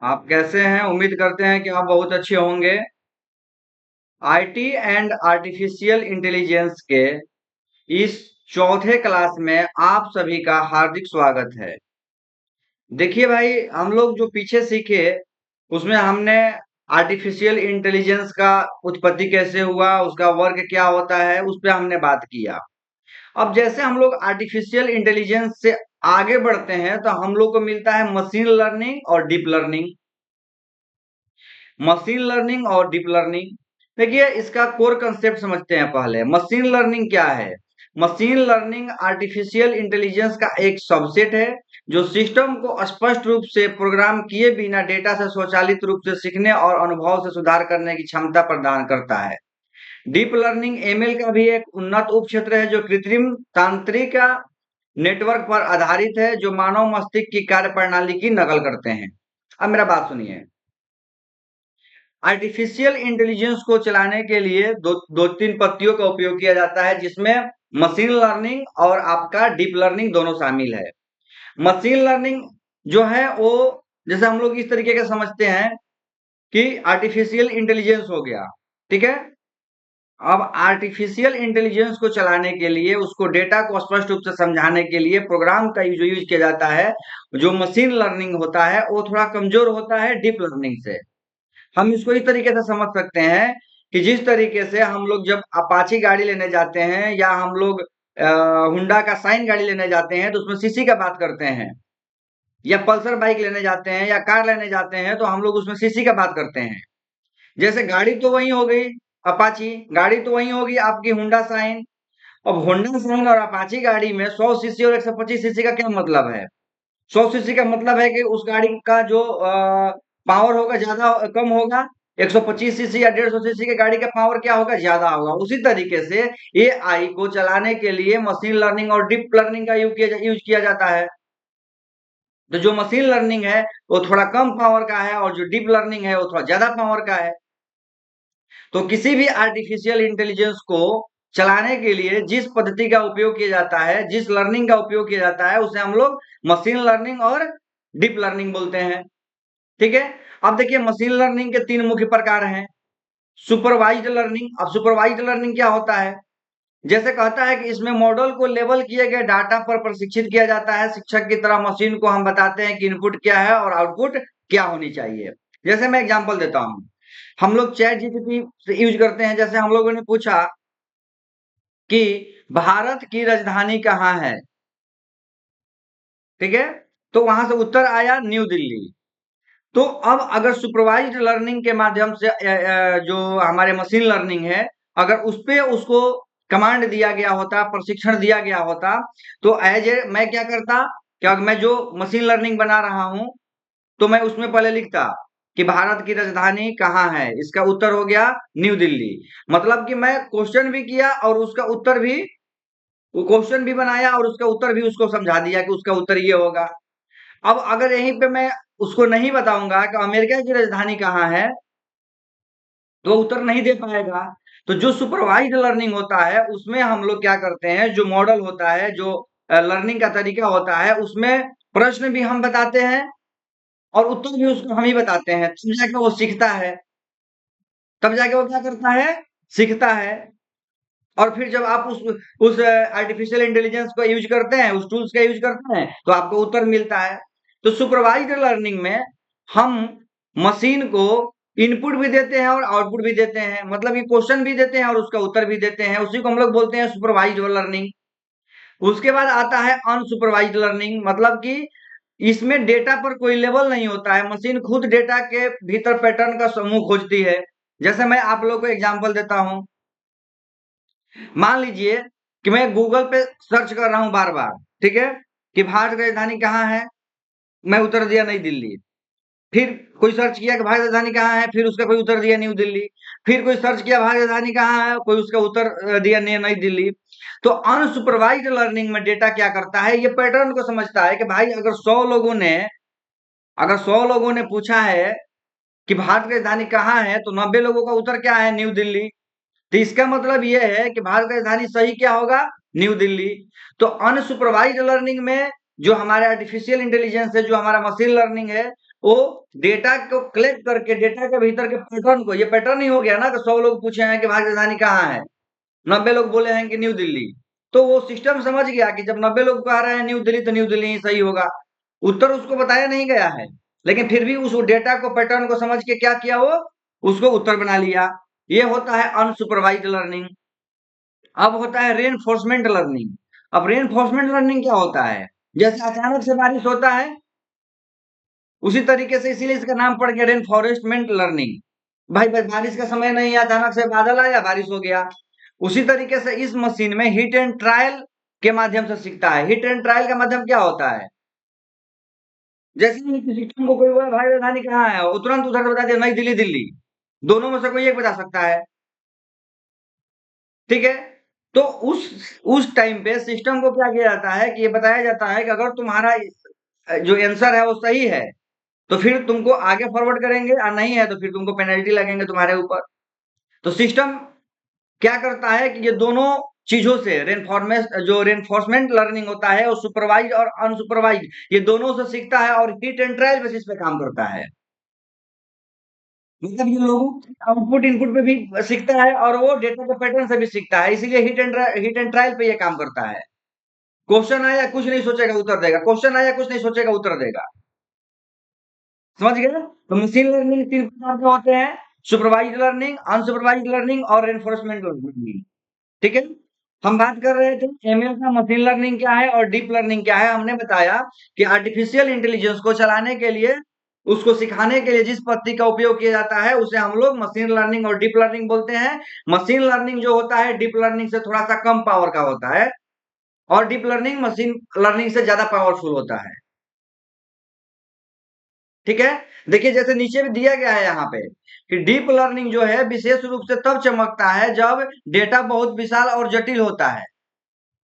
आप कैसे हैं? उम्मीद करते हैं कि आप बहुत अच्छे होंगे। आईटी एंड आर्टिफिशियल इंटेलिजेंस के इस चौथे क्लास में आप सभी का हार्दिक स्वागत है। देखिए भाई, हम लोग जो पीछे सीखे उसमें हमने आर्टिफिशियल इंटेलिजेंस का उत्पत्ति कैसे हुआ, उसका वर्क क्या होता है, उस पे हमने बात किया। अब जैसे हम लोग आर्टिफिशियल इंटेलिजेंस से आगे बढ़ते हैं तो हम लोग को मिलता है मशीन लर्निंग और डीप लर्निंग। मशीन लर्निंग और डीप लर्निंग, देखिए इसका कोर कंसेप्ट समझते हैं। पहले मशीन लर्निंग क्या है? मशीन लर्निंग आर्टिफिशियल इंटेलिजेंस का एक सबसेट है जो सिस्टम को स्पष्ट रूप से प्रोग्राम किए बिना डेटा से स्वचालित रूप से सीखने और अनुभव से सुधार करने की क्षमता प्रदान करता है। डीप लर्निंग एमएल का भी एक उन्नत उपक्षेत्र है जो कृत्रिम तांत्रिक नेटवर्क पर आधारित है जो मानव मस्तिष्क की कार्य प्रणाली की नकल करते हैं। अब मेरा बात सुनिए। आर्टिफिशियल इंटेलिजेंस को चलाने के लिए दो तीन पत्तियों का उपयोग किया जाता है जिसमें मशीन लर्निंग और आपका डीप लर्निंग दोनों शामिल है। मशीन लर्निंग जो है वो जैसे हम लोग इस तरीके का समझते हैं कि आर्टिफिशियल इंटेलिजेंस हो गया, ठीक है। अब आर्टिफिशियल इंटेलिजेंस को चलाने के लिए उसको डेटा को स्पष्ट रूप से समझाने के लिए प्रोग्राम का यूज किया जाता है। जो मशीन लर्निंग होता है वो थोड़ा कमजोर होता है डीप लर्निंग से। हम इसको इस तरीके से समझ सकते हैं कि जिस तरीके से हम लोग जब अपाची गाड़ी लेने जाते हैं या हम लोग हुंडा का साइन गाड़ी लेने जाते हैं तो उसमें सीसी का बात करते हैं, या पल्सर बाइक लेने जाते हैं या कार लेने जाते हैं तो हम लोग उसमें सीसी का बात करते हैं। जैसे गाड़ी तो वही हो गई अपाची, गाड़ी तो वही होगी आपकी हुंडा साइन। अब होंडा साइन और अपाची गाड़ी में 100 सीसी और 125 सीसी का क्या मतलब है? 100 सीसी का मतलब है कि उस गाड़ी का जो पावर होगा ज्यादा कम होगा। 125 सीसी या 150 सीसी के गाड़ी का पावर क्या होगा? ज्यादा होगा। उसी तरीके से एआई को चलाने के लिए मशीन लर्निंग और डीप लर्निंग का यूज किया जाता है। तो जो मशीन लर्निंग है वो थोड़ा कम पावर का है और जो डीप लर्निंग है वो थोड़ा ज्यादा पावर का है। तो किसी भी आर्टिफिशियल इंटेलिजेंस को चलाने के लिए जिस पद्धति का उपयोग किया जाता है, जिस लर्निंग का उपयोग किया जाता है उसे हम लोग मशीन लर्निंग और डीप लर्निंग बोलते हैं, ठीक है। अब देखिए मशीन लर्निंग के तीन मुख्य प्रकार हैं। Supervised learning. अब सुपरवाइज्ड लर्निंग क्या होता है? जैसे कहता है कि इसमें मॉडल को लेबल किए गए डाटा पर प्रशिक्षित किया जाता है। शिक्षक की तरह मशीन को हम बताते हैं कि इनपुट क्या है और आउटपुट क्या होनी चाहिए। जैसे मैं एग्जांपल देता हूं, हम लोग चैट जीपीटी से यूज करते हैं। जैसे हम लोगों ने पूछा कि भारत की राजधानी कहाँ है, ठीक है, तो वहां से उत्तर आया न्यू दिल्ली। तो अब अगर सुपरवाइज्ड लर्निंग के माध्यम से जो हमारे मशीन लर्निंग है, अगर उस पे उसको कमांड दिया गया होता, प्रशिक्षण दिया गया होता, तो एज ए मैं क्या करता, क्या मैं जो मशीन लर्निंग बना रहा हूं तो मैं उसमें पहले लिखता कि भारत की राजधानी कहाँ है, इसका उत्तर हो गया न्यू दिल्ली। मतलब कि मैं क्वेश्चन भी किया और उसका उत्तर भी, वो क्वेश्चन भी बनाया और उसका उत्तर भी उसको समझा दिया कि उसका उत्तर ये होगा। अब अगर यहीं पे मैं उसको नहीं बताऊंगा कि अमेरिका की राजधानी कहाँ है तो वो उत्तर नहीं दे पाएगा। तो जो सुपरवाइज्ड लर्निंग होता है उसमें हम लोग क्या करते हैं, जो मॉडल होता है, जो लर्निंग का तरीका होता है, उसमें प्रश्न भी हम बताते हैं और उत्तर भी उसको हम ही बताते हैं, तब जाके वो सीखता है। तब जाके वो क्या करता है? सीखता है। और फिर जब आप उस आर्टिफिशियल इंटेलिजेंस को यूज करते हैं, उस टूल्स का यूज करते हैं तो आपको उत्तर मिलता है। तो सुपरवाइज्ड लर्निंग में हम मशीन को इनपुट भी देते हैं और आउटपुट भी देते हैं, मतलब कि क्वेश्चन भी देते हैं और उसका उत्तर भी देते हैं। उसी को हम लोग बोलते हैं सुपरवाइज्ड लर्निंग। उसके बाद आता है अनसुपरवाइज्ड लर्निंग, मतलब कि इसमें डेटा पर कोई लेवल नहीं होता है, मशीन खुद डेटा के भीतर पैटर्न का समूह खोजती है। जैसे मैं आप लोगों को एग्जांपल देता हूं। मान लीजिए कि मैं गूगल पे सर्च कर रहा हूँ बार बार, ठीक है, कि भारत की राजधानी कहाँ है, मैं उत्तर दिया नई दिल्ली। फिर कोई सर्च किया कि भारत की राजधानी कहाँ है, फिर उसका कोई उत्तर दिया न्यू दिल्ली। फिर कोई सर्च किया भारत की राजधानी कहाँ है, कोई उसका उत्तर दिया नई दिल्ली। तो अनसुपरवाइज्ड लर्निंग में डेटा क्या करता है, ये पैटर्न को समझता है कि भाई अगर 100 लोगों ने पूछा है कि भारत की राजधानी कहाँ है तो 90 लोगों का उत्तर क्या है? न्यू दिल्ली। तो इसका मतलब यह है कि भारत की राजधानी सही क्या होगा? न्यू दिल्ली। तो अनसुपरवाइज्ड लर्निंग में जो हमारा आर्टिफिशियल इंटेलिजेंस है, जो हमारा मशीन लर्निंग है, वो डेटा को कलेक्ट करके डेटा के भीतर के पैटर्न को, ये पैटर्न ही हो गया ना कि 100 लोग पूछे हैं कि भारत की राजधानी कहाँ है, 90 लोग बोले हैं कि न्यू दिल्ली। तो वो सिस्टम समझ गया कि जब 90 लोग कह रहे हैं न्यू दिल्ली, तो न्यू दिल्ली ही सही होगा। उत्तर उसको बताया नहीं गया है, लेकिन फिर भी उस डेटा को, पैटर्न को समझ के क्या किया, वो उसको उत्तर बना लिया। ये होता है अनसुपरवाइज्ड लर्निंग। अब होता है रेनफोर्समेंट लर्निंग। अब रेनफोर्समेंट लर्निंग क्या होता है? जैसे अचानक से बारिश होता है, उसी तरीके से, इसीलिए इसका नाम पड़ गया रेनफोर्समेंट लर्निंग। भाई भाई बारिश का समय नहीं है, अचानक से बादल आया, बारिश हो गया। उसी तरीके से इस मशीन में हिट एंड ट्रायल के माध्यम से सीखता है। हिट एंड ट्रायल का माध्यम क्या होता है? जैसे ही सिस्टम को कोई बोला भाई राजधानी कहाँ है, वो तुरंत उधर से बता दिया नई दिल्ली, दिल्ली। दोनों में से कोई एक बता सकता है, ठीक है? तो उस टाइम पे सिस्टम को क्या किया जाता है कि ये बताया जाता है कि अगर तुम्हारा जो आंसर है वो सही है, तो फिर तुमको आगे फॉरवर्ड करेंगे, और नहीं है तो फिर तुमको पेनल्टी लगेंगे तुम्हारे ऊपर। तो सिस्टम क्या करता है कि ये दोनों चीजों से रेनफोर्समेंट लर्निंग होता है, वो सुपरवाइज और अनसुपरवाइज, ये दोनों से सीखता है और हिट एंड ट्रायल बेसिस पे काम करता है। मतलब ये लोगों आउटपुट इनपुट पे भी सीखता है और वो डेटा के पैटर्न से भी सीखता है, इसीलिए हिट एंड ट्रायल पे ये काम करता है। क्वेश्चन आया, कुछ नहीं सोचेगा उत्तर देगा, क्वेश्चन आया, कुछ नहीं सोचेगा उत्तर देगा। समझ गए? तो मशीन लर्निंग 3 प्रकार के होते हैं: सुपरवाइज्ड लर्निंग, अनसुपरवाइज्ड लर्निंग और रेनफोर्समेंट लर्निंग। ठीक है? हम बात कर रहे थे एमएल का मशीन लर्निंग क्या है और डीप लर्निंग क्या है। हमने बताया कि आर्टिफिशियल इंटेलिजेंस को चलाने के लिए, उसको सिखाने के लिए जिस पद्धति का उपयोग किया जाता है, उसे हम लोग मशीन लर्निंग और डीप लर्निंग बोलते हैं। मशीन लर्निंग जो होता है डीप लर्निंग से थोड़ा सा कम पावर का होता है, और डीप लर्निंग मशीन लर्निंग से ज्यादा पावरफुल होता है। ठीक है? देखिए जैसे नीचे भी दिया गया है यहाँ पे कि डीप लर्निंग जो है विशेष रूप से तब चमकता है जब डेटा बहुत विशाल और जटिल होता है।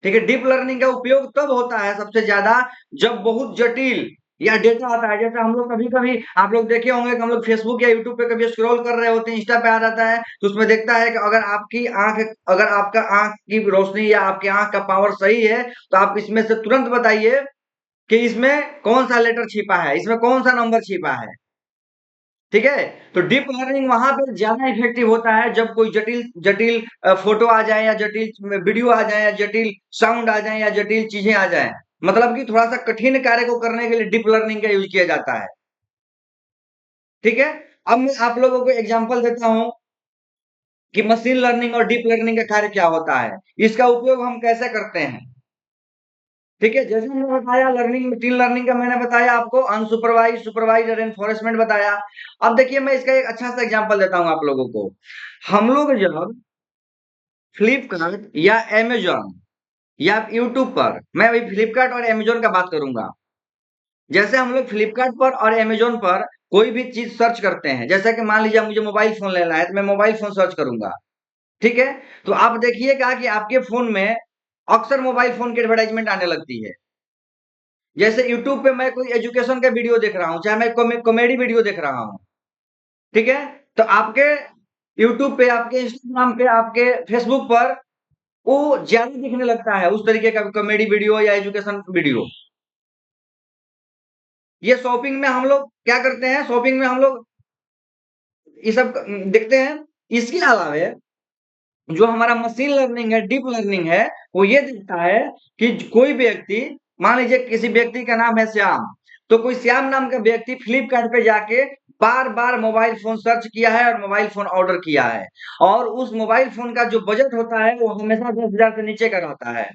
ठीक है? डीप लर्निंग का उपयोग तब होता है सबसे ज्यादा जब बहुत जटिल या डेटा आता है। जैसे हम लोग कभी कभी, आप लोग देखे होंगे कि हम लोग फेसबुक या यूट्यूब पे कभी स्क्रॉल कर रहे होते हैं, इंस्टा पे आ जाता है, तो उसमें देखता है कि अगर आपका आंख की रोशनी या आपके आंख का पावर सही है, तो आप इसमें से तुरंत बताइए कि इसमें कौन सा लेटर छिपा है, इसमें कौन सा नंबर छिपा है। ठीक है? तो डीप लर्निंग वहां पे ज्यादा इफेक्टिव होता है जब कोई जटिल जटिल फोटो आ जाए, या जटिल वीडियो आ जाए, या जटिल साउंड आ जाए, या जटिल चीजें आ जाए। मतलब कि थोड़ा सा कठिन कार्य को करने के लिए डीप लर्निंग का यूज किया जाता है। ठीक है? अब मैं आप लोगों को एग्जांपल देता हूं कि मशीन लर्निंग और डीप लर्निंग का कार्य क्या होता है, इसका उपयोग हम कैसे करते हैं। ठीक है? जैसे मैंने बताया लर्निंग, मशीन लर्निंग का मैंने बताया आपको अनसुपरवाइज, सुपरवाइज और एनफोर्समेंट बताया। अब देखिए मैं इसका एक अच्छा सा एग्जांपल देता हूं आप लोगों को। हम लोग जब फ्लिपकार्ट या अमेजोन या यूट्यूब पर, मैं अभी फ्लिपकार्ट और अमेजोन का बात करूंगा। जैसे हम लोग फ्लिपकार्ट पर और अमेजोन पर कोई भी चीज सर्च करते हैं, जैसे कि मान लीजिए मुझे मोबाइल फोन लेना है, तो मैं मोबाइल फोन सर्च करूंगा। ठीक है? तो आप देखिएगा कि आपके फोन में अक्सर मोबाइल फोन की एडवर्टाइजमेंट आने लगती है। जैसे यूट्यूब पे मैं कोई एजुकेशन का वीडियो देख रहा हूँ, चाहे मैं कॉमेडी वीडियो देख रहा हूँ, ठीक है? तो आपके यूट्यूब पे, आपके इंस्टाग्राम पे, आपके फेसबुक पर वो ज्यादा दिखने लगता है उस तरीके का कॉमेडी वीडियो या एजुकेशन वीडियो। ये शॉपिंग में हम लोग क्या करते हैं, शॉपिंग में हम लोग ये सब देखते हैं। इसके अलावा जो हमारा मशीन लर्निंग है, डीप लर्निंग है, वो ये देखता है कि कोई व्यक्ति, मान लीजिए किसी व्यक्ति का नाम है श्याम, तो कोई श्याम नाम का व्यक्ति फ्लिपकार्ट पे जाके बार बार मोबाइल फोन सर्च किया है और मोबाइल फोन ऑर्डर किया है, और उस मोबाइल फोन का जो बजट होता है वो हमेशा 10,000 से नीचे का रहता है।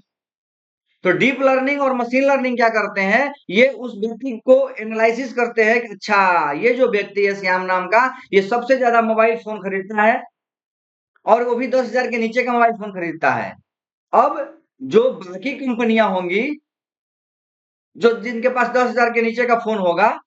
तो डीप लर्निंग और मशीन लर्निंग क्या करते हैं, ये उस व्यक्ति को एनालिसिस करते हैं कि अच्छा ये जो व्यक्ति है श्याम नाम का, ये सबसे ज्यादा मोबाइल फोन खरीदता है, और वो भी 10,000 के नीचे का मोबाइल फोन खरीदता है। अब जो बाकी कंपनियां होंगी, जो जिनके पास 10,000 के नीचे का फोन होगा,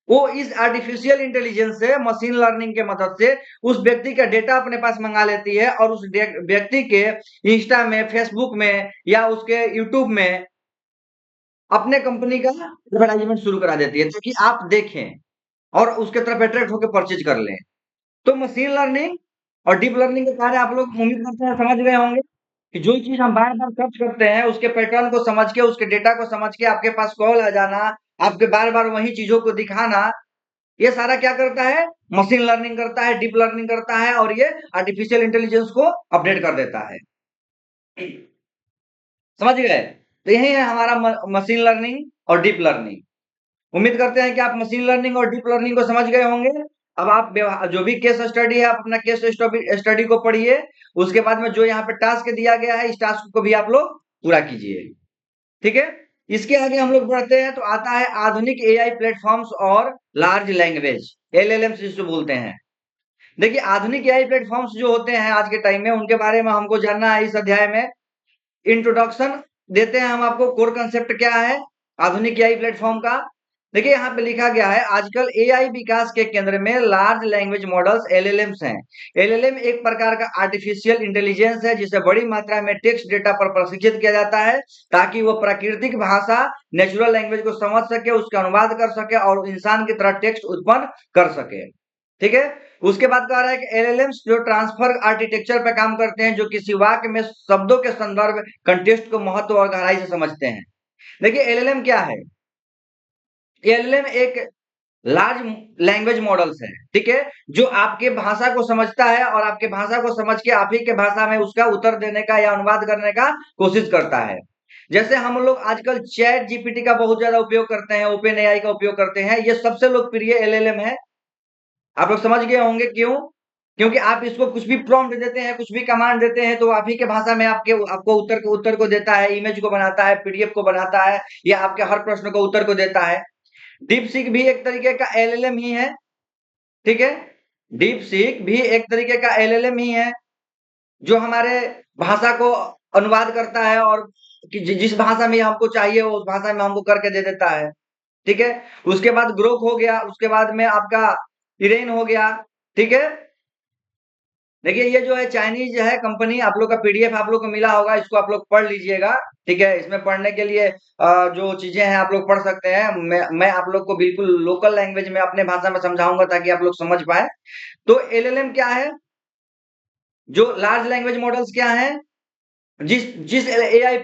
वो इस आर्टिफिशियल इंटेलिजेंस से, मशीन लर्निंग के मदद से उस व्यक्ति का डेटा अपने पास मंगा लेती है, और उस व्यक्ति के इंस्टा में, फेसबुक में या उसके यूट्यूब में अपने कंपनी का एडवर्टाइजमेंट शुरू करा देती है, ताकि आप देखें और उसके तरफ अट्रैक्ट होकर परचेज कर लें। तो मशीन लर्निंग और डीप लर्निंग के कार्य आप लोग उम्मीद करते हैं समझ गए होंगे। कि जो चीज हम बार बार सर्च करते हैं उसके पैटर्न को समझ के, उसके डेटा को समझ के आपके पास कॉल आ जाना, आपके बार बार वही चीजों को दिखाना, ये सारा क्या करता है? मशीन लर्निंग करता है, डीप लर्निंग करता है, और ये आर्टिफिशियल इंटेलिजेंस को अपडेट कर देता है। समझ गए? तो यही है हमारा मशीन लर्निंग और डीप लर्निंग। उम्मीद करते हैं कि आप मशीन लर्निंग और डीप लर्निंग को समझ गए होंगे। अब आप जो भी केस स्टडी है, आप अपना केस स्टडी को पढ़िए। उसके बाद में जो यहाँ पे टास्क दिया गया है, इस टास्क को भी आप लोग पूरा कीजिए। ठीक है? इसके आगे हम लोग बढ़ते हैं तो आता है आधुनिक एआई प्लेटफॉर्म्स और लार्ज लैंग्वेज, एलएलएम जिसको बोलते हैं। देखिए, आधुनिक एआई प्लेटफॉर्म्स जो होते हैं आज के टाइम में, उनके बारे में हमको जानना है इस अध्याय में। इंट्रोडक्शन देते हैं हम आपको, कोर कंसेप्ट क्या है आधुनिक एआई प्लेटफॉर्म का। देखिए, यहाँ पे लिखा गया है, आजकल एआई विकास के केंद्र में लार्ज लैंग्वेज मॉडल्स एलएलएम्स हैं। एलएलएम एक प्रकार का आर्टिफिशियल इंटेलिजेंस है जिसे बड़ी मात्रा में टेक्स्ट डेटा पर प्रशिक्षित किया जाता है ताकि वो प्राकृतिक भाषा, नेचुरल लैंग्वेज को समझ सके, उसका अनुवाद कर सके और इंसान की तरह टेक्स्ट उत्पन्न कर सके। ठीक है? उसके बाद कह रहा है कि एलएलएम्स जो ट्रांसफर आर्किटेक्चर पे काम करते हैं, जो किसी वाक्य में शब्दों के संदर्भ, कंटेक्स्ट को महत्व और गहराई से समझते हैं। देखिए, एलएलएम क्या है? एलएलएम एक लार्ज लैंग्वेज मॉडल्स है, ठीक है, जो आपके भाषा को समझता है और आपके भाषा को समझ के आप ही के भाषा में उसका उत्तर देने का या अनुवाद करने का कोशिश करता है। जैसे हम लोग आजकल चैट जीपीटी का बहुत ज्यादा उपयोग करते हैं, ओपन एआई का उपयोग करते हैं, ये सबसे लोकप्रिय एलएलएम है। आप लोग समझ गए होंगे क्यों? क्योंकि आप इसको कुछ भी प्रॉम्प्ट देते हैं, कुछ भी कमांड देते हैं, तो आप ही के भाषा में आपको उत्तर को देता है, इमेज को बनाता है, पीडीएफ को बनाता है, या आपके हर प्रश्न को उत्तर को देता है। डीप सीक भी एक तरीके का एलएलएम ही है। ठीक है? डीप सीक भी एक तरीके का एलएलएम ही है, जो हमारे भाषा को अनुवाद करता है और कि जिस भाषा में हमको चाहिए उस भाषा में हमको करके दे देता है। ठीक है? उसके बाद ग्रोक हो गया, उसके बाद में आपका इरेन हो गया। ठीक है? देखिए, ये जो है चाइनीज है कंपनी, आप लोग का पीडीएफ आप लोग को मिला होगा, इसको आप लोग पढ़ लीजिएगा। ठीक है? इसमें पढ़ने के लिए जो चीजें हैं आप लोग पढ़ सकते हैं। मैं आप लोग को बिल्कुल लोकल लैंग्वेज में अपने भाषा में समझाऊंगा ताकि आप लोग समझ पाए। तो एलएलएम क्या है? जो लार्ज लैंग्वेज मॉडल्स क्या है? जिस जिस एआई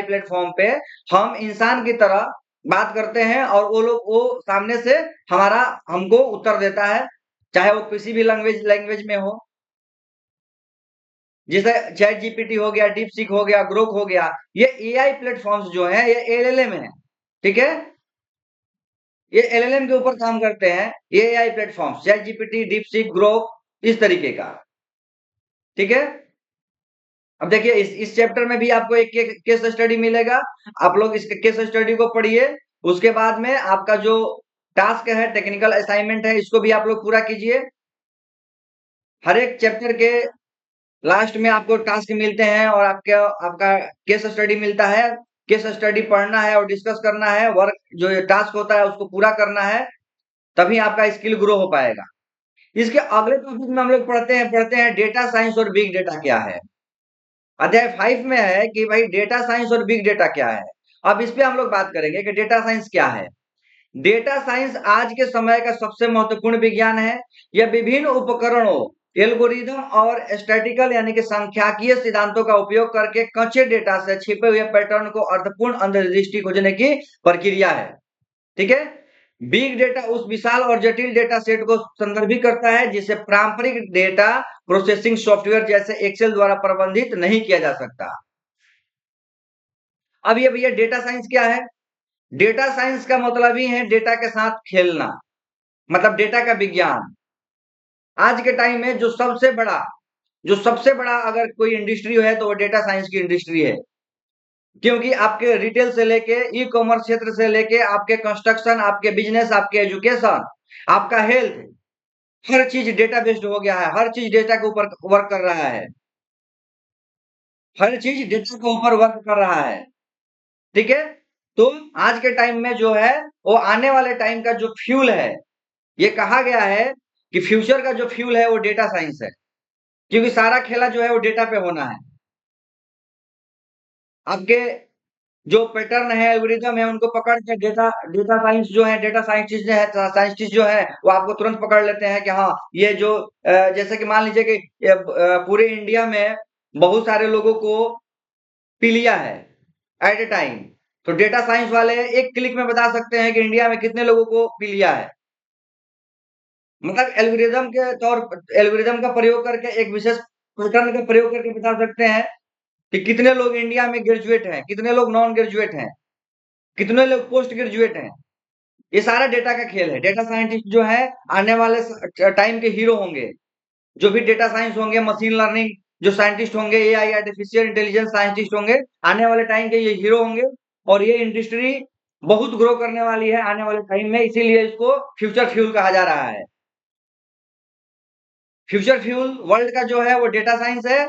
प्लेटफॉर्म पे हम इंसान की तरह बात करते हैं और वो सामने से हमारा हमको उत्तर देता है, चाहे वो किसी भी लैंग्वेज में हो। जैसे चैट जीपीटी हो गया, डीप सीक हो गया, ग्रोक हो गया, ये एआई प्लेटफॉर्म्स जो हैं ये एलएलएम है। ठीक है? ये एलएलएम के ऊपर काम करते हैं, ये AI platforms, chat GPT, deep seek, Grok, इस तरीके का। ठीक है? अब देखिए, इस चैप्टर में भी आपको एक केस स्टडी मिलेगा। आप लोग इस केस स्टडी को पढ़िए। उसके बाद में आपका जो टास्क है, टेक्निकल असाइनमेंट है, इसको भी आप लोग पूरा कीजिए। हर एक चैप्टर के लास्ट में आपको टास्क मिलते हैं और आपका केस स्टडी मिलता है। केस स्टडी पढ़ना है और डिस्कस करना है, वर्क जो ये टास्क होता है उसको पूरा करना है, तभी आपका स्किल ग्रो हो पाएगा। इसके अगले टॉपिक में हम लोग पढ़ते हैं डेटा साइंस और बिग डेटा क्या है। अध्याय 5 में है कि भाई डेटा साइंस और बिग डेटा क्या है। अब इस पे हम लोग बात करेंगे कि डेटा साइंस क्या है। डेटा साइंस आज के समय का सबसे महत्वपूर्ण विज्ञान है। यह विभिन्न उपकरणों, एल्गोरिदम और स्टैटिकल यानी कि सांख्यिकीय सिद्धांतों का उपयोग करके कच्चे डेटा से छिपे हुए पैटर्न को अर्थपूर्ण अंतर्दृष्टि खोजने की प्रक्रिया है। ठीक है? बिग डेटा उस विशाल और जटिल डेटा सेट को संदर्भित करता है जिसे पारंपरिक डेटा प्रोसेसिंग सॉफ्टवेयर जैसे एक्सेल द्वारा प्रबंधित नहीं किया जा सकता। अब ये भैया डेटा साइंस क्या है? डेटा साइंस का मतलब ही है डेटा के साथ खेलना, मतलब डेटा का विज्ञान। आज के टाइम में जो सबसे बड़ा अगर कोई इंडस्ट्री है तो वो डेटा साइंस की इंडस्ट्री है। क्योंकि आपके रिटेल से लेके ई कॉमर्स क्षेत्र से लेके आपके कंस्ट्रक्शन, आपके बिजनेस, आपके एजुकेशन, आपका हेल्थ, हर चीज डेटा बेस्ड हो गया है। हर चीज डेटा के ऊपर वर्क कर रहा है। हर चीज डेटा के ऊपर वर्क कर रहा है। ठीक है? तो आज के टाइम में जो है वो आने वाले टाइम का जो फ्यूल है, ये कहा गया है कि फ्यूचर का जो फ्यूल है वो डेटा साइंस है। क्योंकि सारा खेला जो है वो डेटा पे होना है। आपके जो पैटर्न है, एल्गोरिदम है, उनको पकड़ के डेटा डेटा साइंस जो है, डेटा साइंटिस्ट जो है वो आपको तुरंत पकड़ लेते हैं कि हाँ, ये जो जैसे कि मान लीजिए कि पूरे इंडिया में बहुत सारे लोगों को पी लिया है एट ए टाइम। तो डेटा साइंस वाले एक क्लिक में बता सकते हैं कि इंडिया में कितने लोगों को पी लिया है। मतलब एल्गोरिदम का प्रयोग करके एक विशेष पैटर्न का प्रयोग करके बता सकते हैं कि कितने लोग इंडिया में ग्रेजुएट हैं, कितने लोग नॉन ग्रेजुएट हैं, कितने लोग पोस्ट ग्रेजुएट हैं। ये सारा डेटा का खेल है। डेटा साइंटिस्ट जो है आने वाले टाइम के हीरो होंगे। जो भी डेटा साइंस होंगे, मशीन लर्निंग जो साइंटिस्ट होंगे, एआई आर्टिफिशियल इंटेलिजेंस साइंटिस्ट होंगे, आने वाले टाइम के ये हीरो होंगे। और ये इंडस्ट्री बहुत ग्रो करने वाली है आने वाले टाइम में, इसीलिए इसको फ्यूचर फ्यूल कहा जा रहा है। फ्यूचर फ्यूल वर्ल्ड का जो है वो डेटा साइंस है।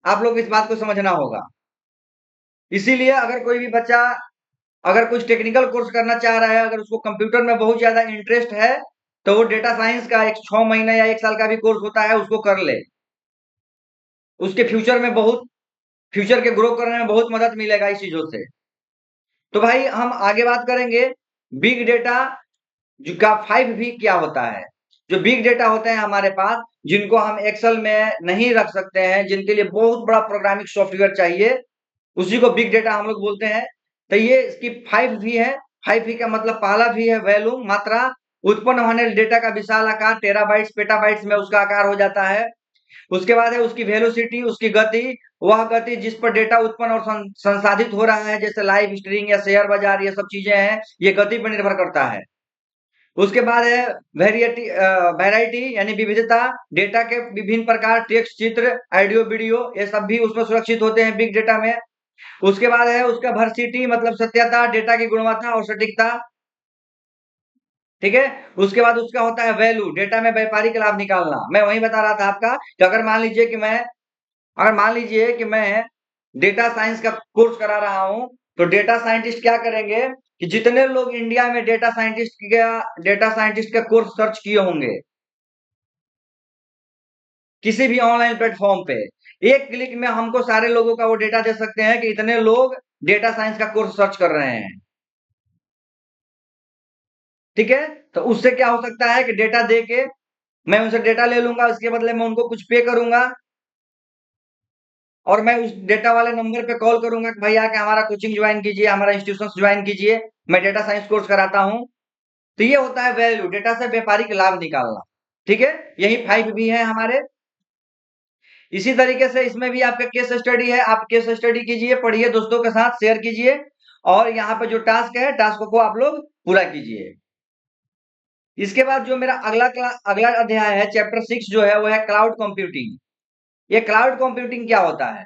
आप लोग इस बात को समझना होगा। इसीलिए अगर कोई भी बच्चा अगर कुछ टेक्निकल कोर्स करना चाह रहा है, अगर उसको कंप्यूटर में बहुत ज्यादा इंटरेस्ट है, तो वो डेटा साइंस का एक 6 महीने या 1 साल का भी कोर्स होता है, उसको कर ले। उसके फ्यूचर में बहुत फ्यूचर के ग्रो करने में बहुत मदद मिलेगा इस चीजों से। तो भाई हम आगे बात करेंगे बिग डेटा का 5V क्या होता है। जो बिग डेटा होते हैं हमारे पास, जिनको हम एक्सेल में नहीं रख सकते हैं, जिनके लिए बहुत बड़ा प्रोग्रामिंग सॉफ्टवेयर चाहिए, उसी को बिग डेटा हम लोग बोलते हैं। तो ये इसकी 5V है। 5V का मतलब पहला V है वैल्यू, मात्रा। उत्पन्न होने वाले डेटा का विशाल आकार टेराबाइट्स पेटाबाइट्स में उसका आकार हो जाता है। उसके बाद है उसकी वेलोसिटी, उसकी गति, वह गति जिस पर डेटा उत्पन्न और संसाधित हो रहा है, जैसे लाइव स्ट्रीमिंग या शेयर बाजार, ये सब चीजें हैं, ये गति पर निर्भर करता है। उसके बाद है वैरायटी यानी विविधता, डेटा के विभिन्न प्रकार, टेक्स्ट, चित्र, ऑडियो, वीडियो, ये सब भी उसमें सुरक्षित होते हैं बिग डेटा में। उसके बाद है उसका वर्सिटी मतलब सत्यता, डेटा की गुणवत्ता और सटीकता। ठीक है। उसके बाद उसका होता है वैल्यू, डेटा में व्यापारिक लाभ निकालना। मैं वही बता रहा था आपका कि अगर मान लीजिए कि मैं डेटा साइंस का कोर्स करा रहा हूं, तो डेटा साइंटिस्ट क्या करेंगे कि जितने लोग इंडिया में डेटा साइंटिस्ट का कोर्स सर्च किए होंगे किसी भी ऑनलाइन प्लेटफॉर्म पे, एक क्लिक में हमको सारे लोगों का वो डेटा दे सकते हैं कि इतने लोग डेटा साइंस का कोर्स सर्च कर रहे हैं। ठीक है। तो उससे क्या हो सकता है कि डेटा दे के मैं उनसे डेटा ले लूंगा, उसके बदले में उनको कुछ पे करूंगा, और मैं उस डेटा वाले नंबर पे कॉल करूंगा कि भाई आके हमारा कोचिंग ज्वाइन कीजिए, हमारा इंस्टीट्यूशन ज्वाइन कीजिए, मैं डेटा साइंस कोर्स कराता हूं। तो ये होता है वैल्यू, डेटा से व्यापारिक लाभ निकालना। ठीक है। यही 5V है हमारे। इसी तरीके से इसमें भी आपका केस स्टडी है। आप केस स्टडी कीजिए, पढ़िए, दोस्तों के साथ शेयर कीजिए, और यहाँ पे जो टास्क है, टास्क को आप लोग पूरा कीजिए। इसके बाद जो मेरा अगला अध्याय है, चैप्टर 6 जो है वो है क्लाउड कंप्यूटिंग। ये क्लाउड कंप्यूटिंग क्या होता है?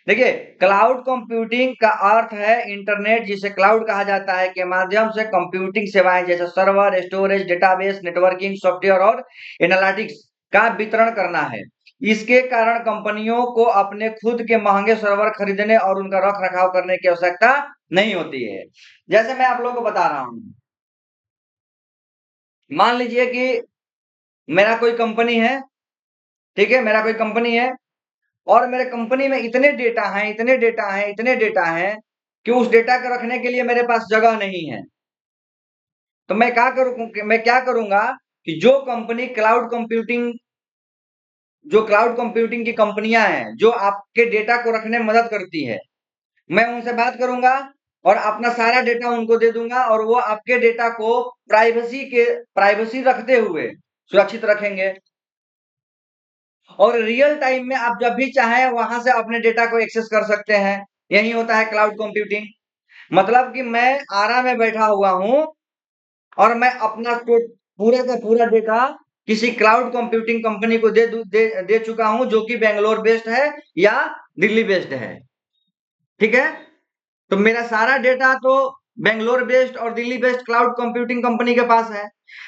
देखिए, क्लाउड कंप्यूटिंग का अर्थ है इंटरनेट, जिसे क्लाउड कहा जाता है, के माध्यम से कंप्यूटिंग सेवाएं जैसे server, storage, database, networking software और एनालिटिक्स का वितरण करना है। इसके कारण कंपनियों को अपने खुद के महंगे सर्वर खरीदने और उनका रख रखाव करने की आवश्यकता नहीं होती है। जैसे मैं आप लोगों को बता रहा हूं, मान लीजिए कि मेरा कोई कंपनी है। ठीक है, मेरा कोई कंपनी है, और मेरे कंपनी में इतने डेटा हैं कि उस डेटा को रखने के लिए मेरे पास जगह नहीं है। तो मैं क्या करूंगा कि जो क्लाउड कंप्यूटिंग की कंपनियां हैं, जो आपके डेटा को रखने में मदद करती है, मैं उनसे बात करूंगा और अपना सारा डेटा उनको दे दूंगा, और वो आपके डेटा को प्राइवेसी रखते हुए सुरक्षित रखेंगे। और रियल टाइम में आप जब भी चाहें वहां से अपने डेटा को एक्सेस कर सकते हैं। यही होता है क्लाउड कंप्यूटिंग। मतलब कि मैं आरा में बैठा हुआ हूं, और मैं अपना पूरे का पूरा डेटा किसी क्लाउड कंप्यूटिंग कंपनी को दे चुका हूं, जो कि बेंगलोर बेस्ड है या दिल्ली बेस्ड है। ठीक है। तो मेरा सारा डेटा तो बेंगलोर बेस्ड और Delhi based cloud computing company के पास है।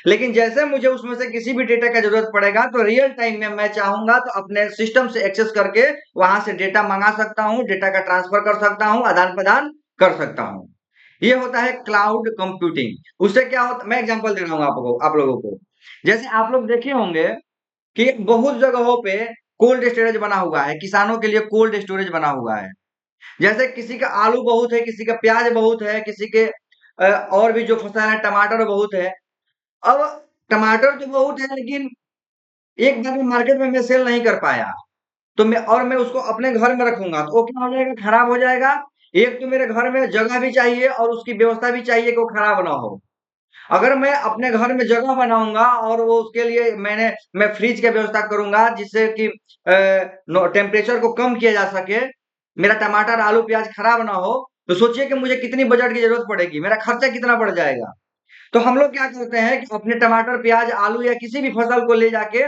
लेकिन जैसे मुझे उसमें से किसी भी डेटा का जरूरत पड़ेगा, तो रियल टाइम में मैं चाहूंगा तो अपने सिस्टम से एक्सेस करके वहां से डेटा मंगा सकता हूं, डेटा का ट्रांसफर कर सकता हूं, आदान प्रदान कर सकता हूं। ये होता है क्लाउड कंप्यूटिंग। उससे क्या होता, मैं एग्जांपल दे रहा हूं आप लोगों को। जैसे आप लोग देखे होंगे कि बहुत जगहों पे कोल्ड स्टोरेज बना हुआ है, किसानों के लिए कोल्ड स्टोरेज बना हुआ है। जैसे किसी का आलू बहुत है, किसी का प्याज बहुत है, किसी के और भी जो फसल है, टमाटर बहुत है। अब टमाटर तो बहुत है, लेकिन एक बार में मार्केट में मैं सेल नहीं कर पाया। तो मैं उसको अपने घर में रखूंगा तो वो क्या हो जाएगा, खराब हो जाएगा। एक तो मेरे घर में जगह भी चाहिए और उसकी व्यवस्था भी चाहिए कि वो खराब ना हो। अगर मैं अपने घर में जगह बनाऊंगा और वो उसके लिए मैं फ्रिज की व्यवस्था करूंगा जिससे कि टेम्परेचर को कम किया जा सके, मेरा टमाटर आलू प्याज खराब ना हो, तो सोचिए कि मुझे कितनी बजट की जरूरत पड़ेगी, मेरा खर्चा कितना बढ़ जाएगा। तो हम लोग क्या करते हैं कि अपने टमाटर प्याज आलू या किसी भी फसल को ले जाके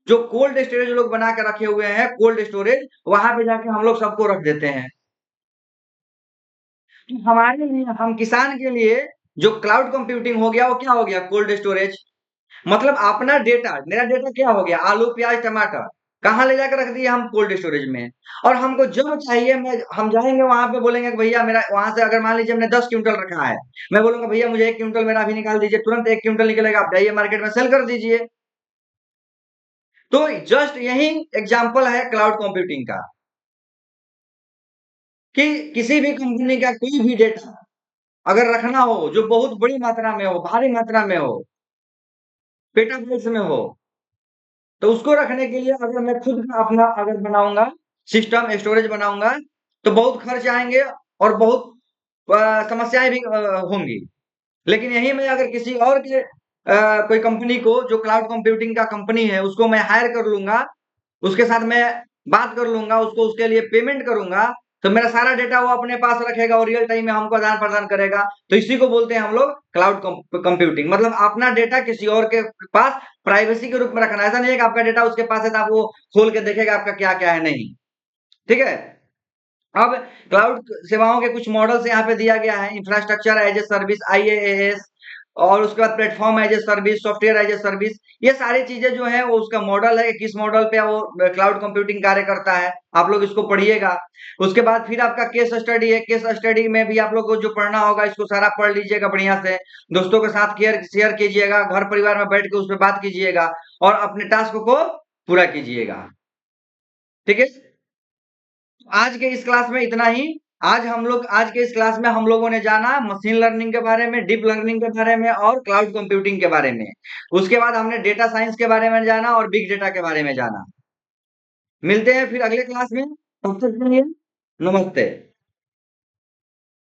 जो कोल्ड स्टोरेज लोग बना के रखे हुए हैं, कोल्ड स्टोरेज, वहां पे जाके हम लोग सबको रख देते हैं। तो हमारे लिए, हम किसान के लिए जो क्लाउड कंप्यूटिंग हो गया वो क्या हो गया, कोल्ड स्टोरेज। मतलब अपना डेटा, मेरा डेटा क्या हो गया, आलू प्याज टमाटर, कहाँ ले जाकर रख दिए हम, कोल्ड स्टोरेज में। और हमको जब चाहिए हम जाएंगे वहां पे, बोलेंगे कि भैया मेरा वहां से, अगर मान लीजिए हमने 10 क्विंटल रखा है, मैं बोलूंगा भैया मुझे 1 क्विंटल मेरा अभी निकाल दीजिए, तुरंत 1 क्विंटल निकलेगा, आप जाइए मार्केट में सेल कर दीजिए। तो जस्ट यही एग्जाम्पल है क्लाउड कंप्यूटिंग का, कि किसी भी कंपनी का कोई भी डेटा अगर रखना हो जो बहुत बड़ी मात्रा में हो, भारी मात्रा में हो, पेटाबाइट्स में हो, तो उसको रखने के लिए अगर मैं खुद का अपना अगर बनाऊंगा सिस्टम, स्टोरेज बनाऊंगा, तो बहुत खर्च आएंगे और बहुत समस्याएं भी होंगी। लेकिन यही मैं अगर किसी और के कोई कंपनी को, जो क्लाउड कंप्यूटिंग का कंपनी है, उसको मैं हायर कर लूंगा, उसके साथ मैं बात कर लूंगा, उसको उसके लिए पेमेंट करूंगा, तो मेरा सारा डेटा वो अपने पास रखेगा और रियल टाइम में हमको आदान प्रदान करेगा। तो इसी को बोलते हैं हम लोग क्लाउड कंप्यूटिंग। मतलब अपना डेटा किसी और के पास प्राइवेसी के रूप में रखना। ऐसा नहीं है कि आपका डेटा उसके पास है तो आप वो खोल के देखेगा आपका क्या क्या है, नहीं। ठीक है। अब क्लाउड सेवाओं के कुछ मॉडल्स यहाँ पे दिया गया है, infrastructure as a service, IaaS, और उसके बाद platform as a service, software as a service. ये सारी चीजें जो है वो उसका मॉडल है, किस मॉडल पे वो क्लाउड कंप्यूटिंग कार्य करता है, आप लोग इसको पढ़िएगा। उसके बाद फिर आपका केस स्टडी है, केस स्टडी में भी आप लोग को जो पढ़ना होगा इसको सारा पढ़ लीजिएगा बढ़िया से, दोस्तों के साथ शेयर कीजिएगा, घर परिवार में बैठ के उस पर बात कीजिएगा और अपने टास्क को पूरा कीजिएगा। ठीक है। आज के इस क्लास में इतना ही। आज के इस क्लास में हम लोगों ने जाना मशीन लर्निंग के बारे में, डीप लर्निंग के बारे में और क्लाउड कंप्यूटिंग के बारे में। उसके बाद हमने डेटा साइंस के बारे में जाना और बिग डेटा के बारे में जाना। मिलते हैं फिर अगले क्लास में, तब तक के लिए नमस्ते।